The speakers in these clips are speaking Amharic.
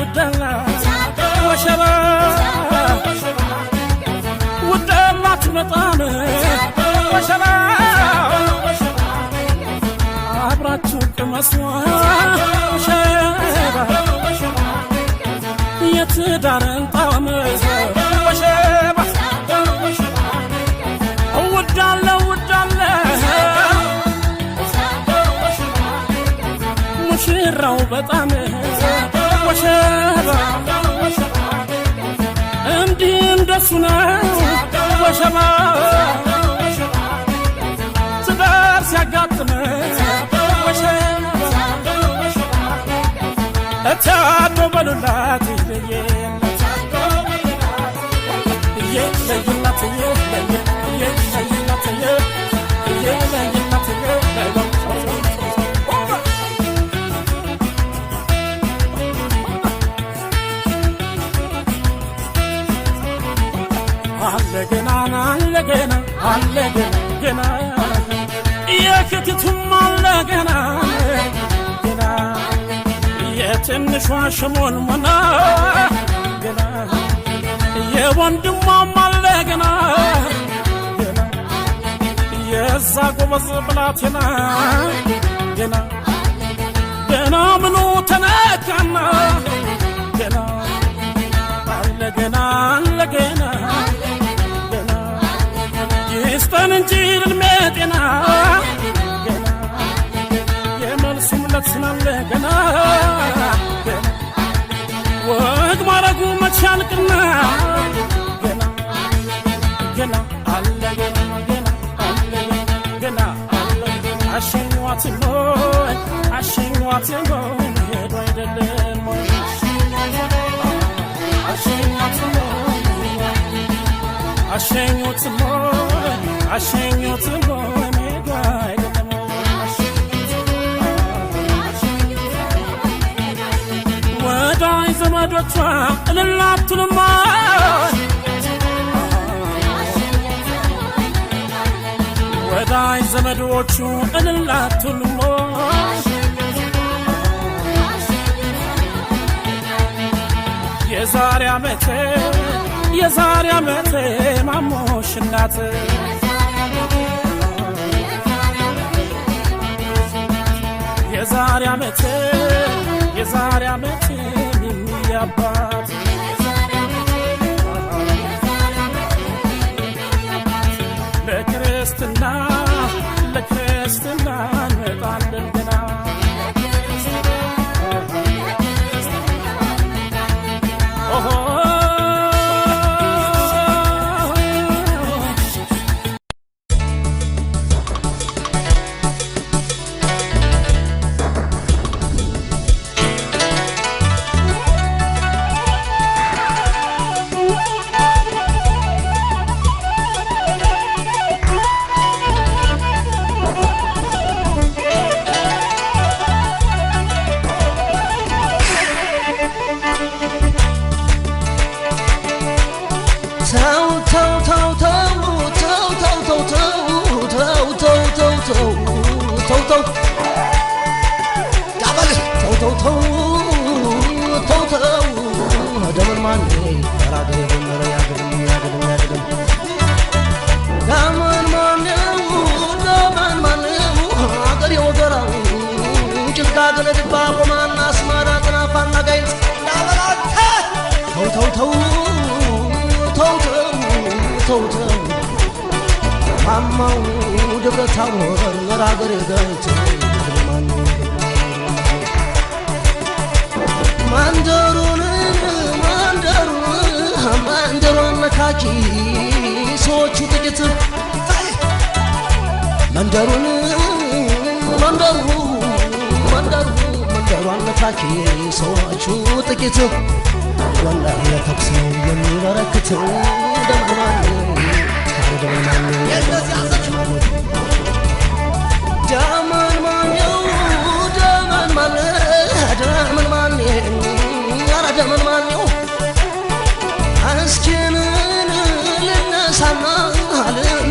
ودلا وشبا ودلا تمطام وشبا عبراتو كمسوا وشبا يتدارن طعم وشبا ودلا ودلا مشيرة وبطعمه وشبا امدين دسنا وشبا تدار سيقاتنا وشبا اتعادوا بلولاتي ليين علقنا يا كتتم علقنا يا تنشوا شمول منا يا وندم علقنا يا زاقو بزبلاتنا جنا منو تناكنا علقنا يستنجيل المدينة يملس ملتنا لقنا وقمرقو متشالقنا قنا قنا عشين واتمون يدو يدلين عشان يوتمون ميقايد وداي زمدوتوا للابتو لمان وداي زمدوتوا للابتو لمان يزاري عمتي ماموش الناتي يزاري عمتي مني يابات لكريستنا نطال القنا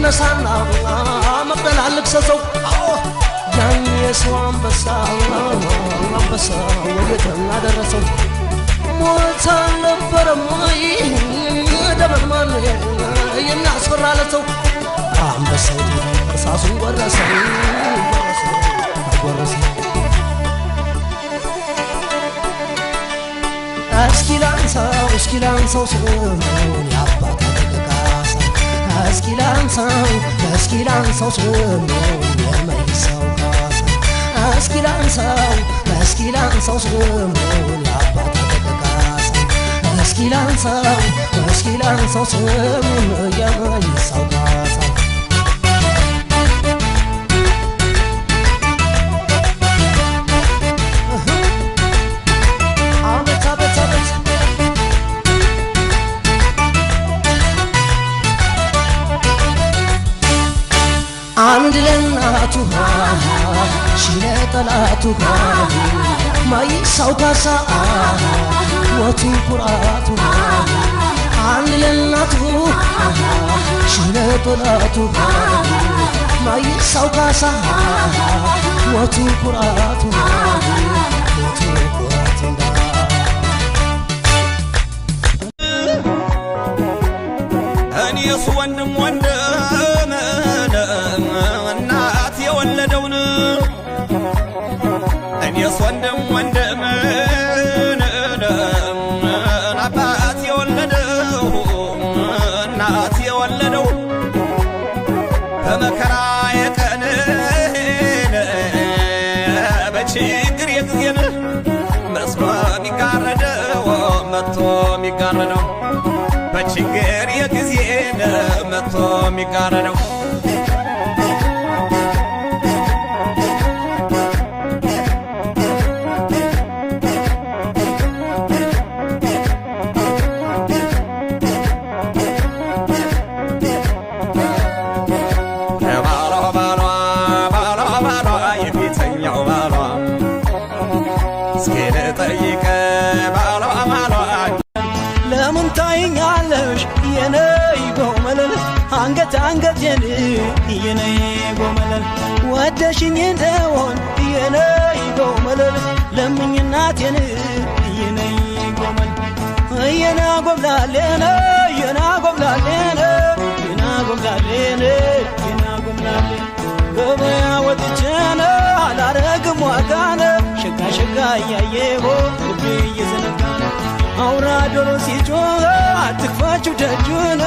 نسانا مقدل على الكسسو يعني يسوى أنبسا ويتنا درسو ሞት አልነበረም ወይ ደመልማል የሚያስፈራ ለሰው አንበሳው እርሳሱን ወረሰው እስኪ ላንሳው ስሙን የአባታ ደቀቃሳ እስኪ ላንሳው ስሙን የመይሳው ካሳ እስኪ ላንሳው ስሙን የአባታ ደቀቃሳ እስኪ ላንሳው ስሙን የመይሳው ካሳ አንድ ለናቱ ሺለ ጠላቱ ማይሳው ካሳ ወቱ ኩራቱ አንድ ለናቱ ሺለ ጠላቱ ማይሳው ካሳ ወቱ ኩራቱ እኔስ ወንድም እናት የወለደውን እኔስ ወንድም አባት የወለደው እናት የወለደው በመከራ የቀን በችግር የጊዜን መስሎ የሚጋረደው መጥቶ የሚጋረደው በችግር የጊዜን መጥቶ የሚጋረደው ለምን ታይኛለሽ የነይ ጎመለል አንገት አንገቴን የነይ ጎመለል ወደሽኝ እንደሆን የነይ ጎመለል ለምኝ እናቴን የነይ ጎመል የና ጎምላሌነ የና ጎምላሌነ የና ጎምላሌነ የና ጎምላሌ ገበያ ወጥቼነ አላረግም ዋጋነ ሸጋ ሸጋ እያየሆ ልቤ እየዘነጋነ አውራ ዶሮ ሲጮህ አትክፋችሁ ደጁን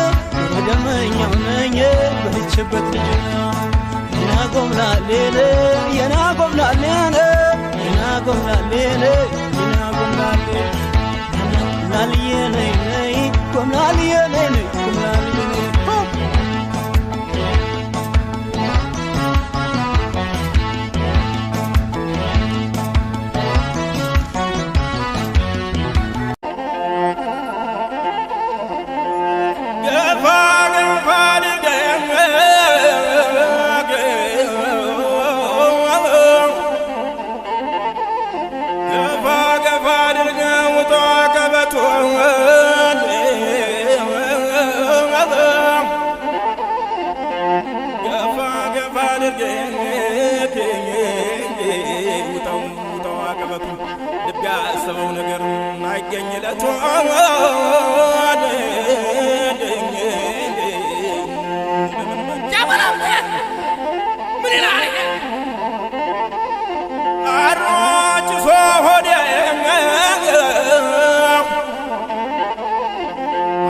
ወደመኛው ነኝ በልችበት ልጅ የና ጎምላሌነ የና ጎምላሌነ የና ጎምላሌነ የና ጎምላሌ ጎምላልዬ ነይ ነይ ጎምላልዬ ነይ ነይ ጎምላልዬ ነይ ያሰበው ነገር አይገኝለቱ ምን ይላል አሮጭ ሶሆዴ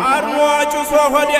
አሮጭ ሶሆዴ